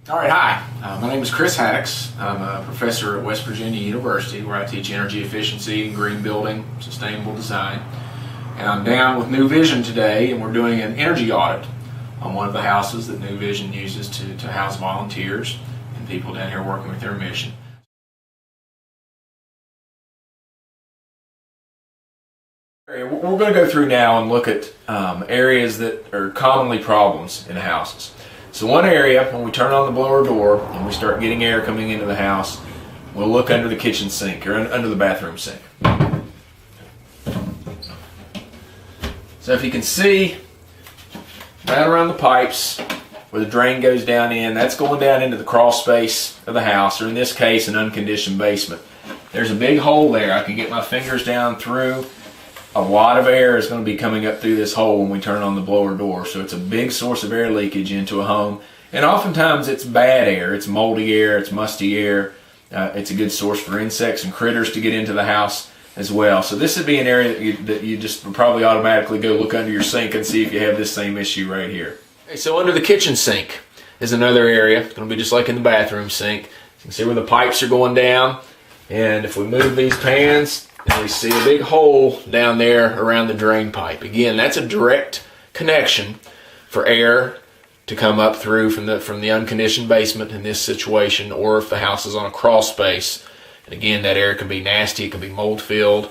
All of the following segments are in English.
All right, hi. My name is Chris Haddox. I'm a professor at West Virginia University where I teach energy efficiency, green building, sustainable design. And I'm down with New Vision today, and we're doing an energy audit on one of the houses that New Vision uses to house volunteers and people down here working with their mission. We're going to go through now and look at areas that are commonly problems in houses. So one area, when we turn on the blower door and we start getting air coming into the house, we'll look under the kitchen sink or under the bathroom sink. So if you can see right around the pipes where the drain goes down in, that's going down into the crawl space of the house, or in this case an unconditioned basement. There's a big hole there. I can get my fingers down through. A lot of air is going to be coming up through this hole when we turn on the blower door. So it's a big source of air leakage into a home. And oftentimes it's bad air. It's moldy air. It's musty air. It's a good source for insects and critters to get into the house as well. So this would be an area that you just would probably automatically go look under your sink and see if you have this same issue right here. Okay, so under the kitchen sink is another area. It's going to be just like in the bathroom sink. You can see where the pipes are going down. And if we move these pans, and we see a big hole down there around the drain pipe. Again, that's a direct connection for air to come up through from the unconditioned basement in this situation, or if the house is on a crawl space. And again, that air can be nasty, it can be mold filled,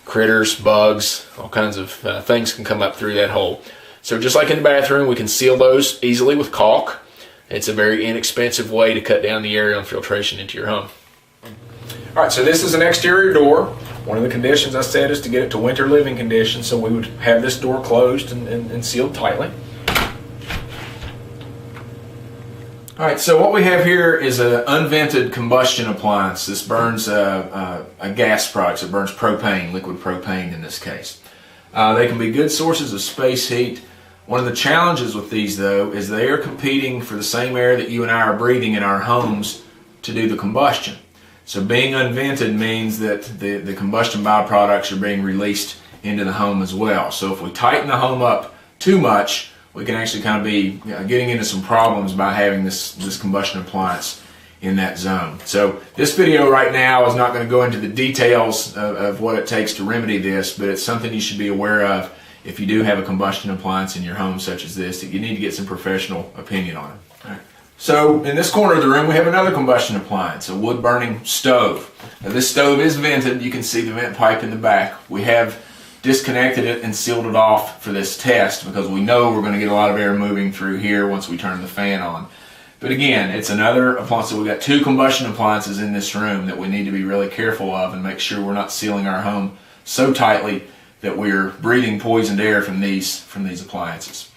critters, bugs, all kinds of things can come up through that hole. So just like in the bathroom, we can seal those easily with caulk. It's a very inexpensive way to cut down the air infiltration into your home. All right, so this is an exterior door. One of the conditions I said is to get it to winter living conditions, so we would have this door closed and sealed tightly. All right, so what we have here is an unvented combustion appliance. This burns a gas product. It burns propane, liquid propane in this case. They can be good sources of space heat. One of the challenges with these, though, is they are competing for the same air that you and I are breathing in our homes to do the combustion. So being unvented means that the combustion byproducts are being released into the home as well. So if we tighten the home up too much, we can actually kind of be getting into some problems by having this combustion appliance in that zone. So this video right now is not going to go into the details of what it takes to remedy this, but it's something you should be aware of if you do have a combustion appliance in your home such as this, that you need to get some professional opinion on it. All right. So in this corner of the room we have another combustion appliance, a wood burning stove. Now this stove is vented. You can see the vent pipe in the back. We have disconnected it and sealed it off for this test because we know we're going to get a lot of air moving through here once we turn the fan on. But again, it's another appliance. So we've got two combustion appliances in this room that we need to be really careful of and make sure we're not sealing our home so tightly that we're breathing poisoned air from these appliances.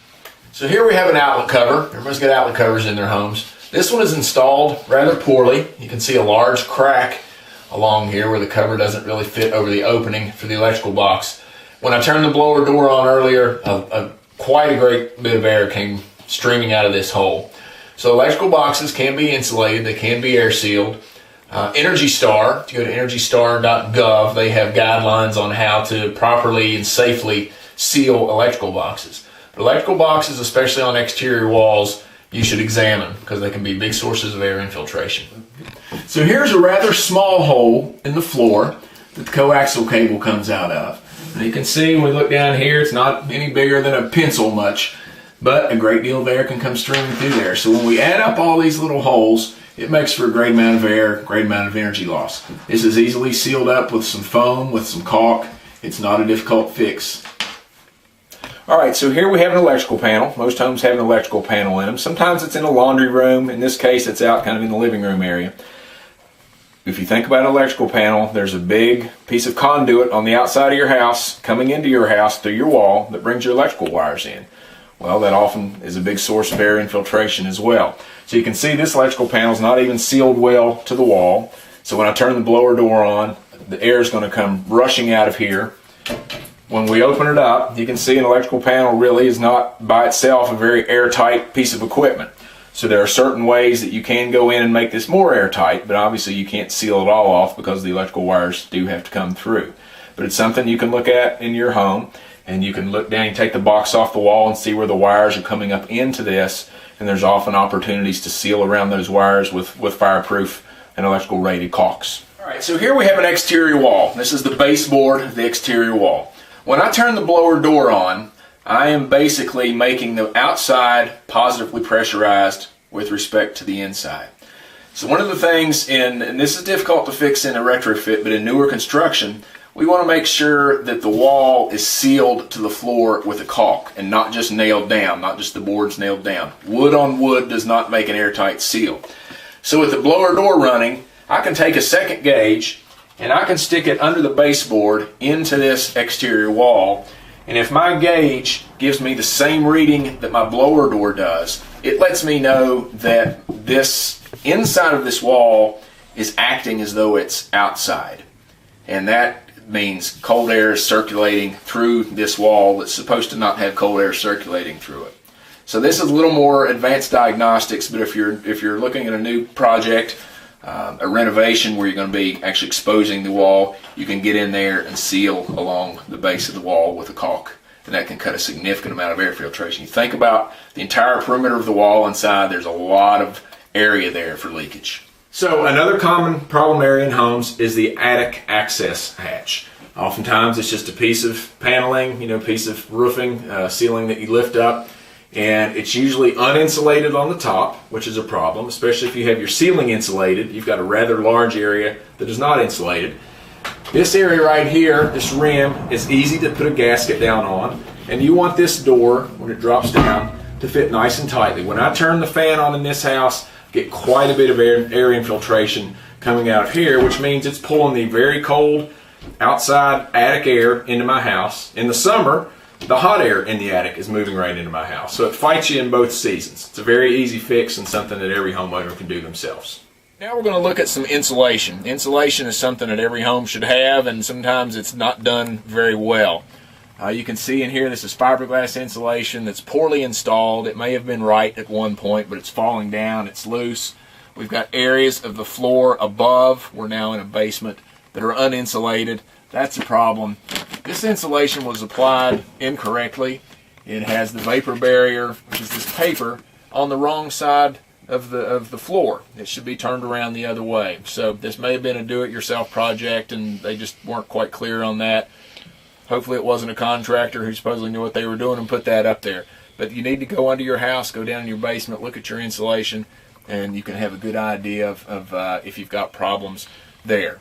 So here we have an outlet cover. Everybody's got outlet covers in their homes. This one is installed rather poorly. You can see a large crack along here where the cover doesn't really fit over the opening for the electrical box. When I turned the blower door on earlier, quite a great bit of air came streaming out of this hole. So electrical boxes can be insulated. They can be air sealed. Energy Star, if you go to energystar.gov, they have guidelines on how to properly and safely seal electrical boxes. Electrical boxes, especially on exterior walls, you should examine because they can be big sources of air infiltration. So here's a rather small hole in the floor that the coaxial cable comes out of. And you can see when we look down here, it's not any bigger than a pencil much, but a great deal of air can come streaming through there. So when we add up all these little holes, it makes for a great amount of air, great amount of energy loss. This is easily sealed up with some foam, with some caulk. It's not a difficult fix. Alright, so here we have an electrical panel. Most homes have an electrical panel in them. Sometimes it's in a laundry room. In this case, it's out kind of in the living room area. If you think about an electrical panel, there's a big piece of conduit on the outside of your house coming into your house through your wall that brings your electrical wires in. Well, that often is a big source of air infiltration as well. So you can see this electrical panel is not even sealed well to the wall. So when I turn the blower door on, the air is going to come rushing out of here. When we open it up, you can see an electrical panel really is not by itself a very airtight piece of equipment. So there are certain ways that you can go in and make this more airtight, but obviously you can't seal it all off because the electrical wires do have to come through. But it's something you can look at in your home, and you can look down and take the box off the wall and see where the wires are coming up into this, and there's often opportunities to seal around those wires with fireproof and electrical rated caulks. Alright, so here we have an exterior wall. This is the baseboard of the exterior wall. When I turn the blower door on, I am basically making the outside positively pressurized with respect to the inside. So one of the things and this is difficult to fix in a retrofit, but in newer construction, we want to make sure that the wall is sealed to the floor with a caulk and not just nailed down, not just the boards nailed down. Wood on wood does not make an airtight seal. So with the blower door running, I can take a second gauge and I can stick it under the baseboard into this exterior wall. And if my gauge gives me the same reading that my blower door does, it lets me know that this inside of this wall is acting as though it's outside. And that means cold air is circulating through this wall that's supposed to not have cold air circulating through it. So this is a little more advanced diagnostics, but if you're looking at a new project, a renovation where you're going to be actually exposing the wall, you can get in there and seal along the base of the wall with a caulk, and that can cut a significant amount of air filtration. You think about the entire perimeter of the wall inside, there's a lot of area there for leakage. So another common problem area in homes is the attic access hatch. Oftentimes it's just a piece of paneling, piece of roofing, ceiling that you lift up, and it's usually uninsulated on the top, which is a problem, especially if you have your ceiling insulated. You've got a rather large area that is not insulated. This area right here, this rim, is easy to put a gasket down on, and you want this door, when it drops down, to fit nice and tightly. When I turn the fan on in this house, get quite a bit of air infiltration coming out of here, which means it's pulling the very cold outside attic air into my house. In the summer, the hot air in the attic is moving right into my house. So it fights you in both seasons. It's a very easy fix and something that every homeowner can do themselves. Now we're going to look at some insulation. Insulation is something that every home should have, and sometimes it's not done very well. You can see in here this is fiberglass insulation that's poorly installed. It may have been right at one point, but it's falling down, it's loose. We've got areas of the floor above, we're now in a basement, that are uninsulated. That's a problem. This insulation was applied incorrectly. It has the vapor barrier, which is this paper, on the wrong side of the floor. It should be turned around the other way. So this may have been a do-it-yourself project and they just weren't quite clear on that. Hopefully it wasn't a contractor who supposedly knew what they were doing and put that up there. But you need to go under your house, go down in your basement, look at your insulation, and you can have a good idea of if you've got problems there.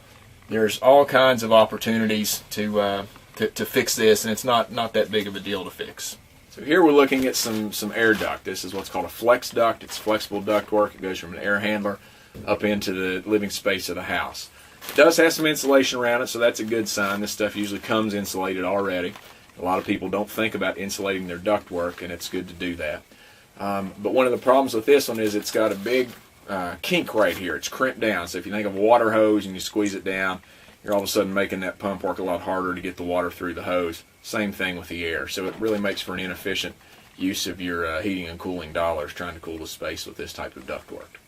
There's all kinds of opportunities to fix this, and it's not that big of a deal to fix. So here we're looking at some air duct. This is what's called a flex duct. It's flexible duct work. It goes from an air handler up into the living space of the house. It does have some insulation around it, so that's a good sign. This stuff usually comes insulated already. A lot of people don't think about insulating their ductwork, and it's good to do that. But one of the problems with this one is it's got a big kink right here. It's crimped down. So if you think of a water hose and you squeeze it down, you're all of a sudden making that pump work a lot harder to get the water through the hose. Same thing with the air. So it really makes for an inefficient use of your heating and cooling dollars trying to cool the space with this type of ductwork.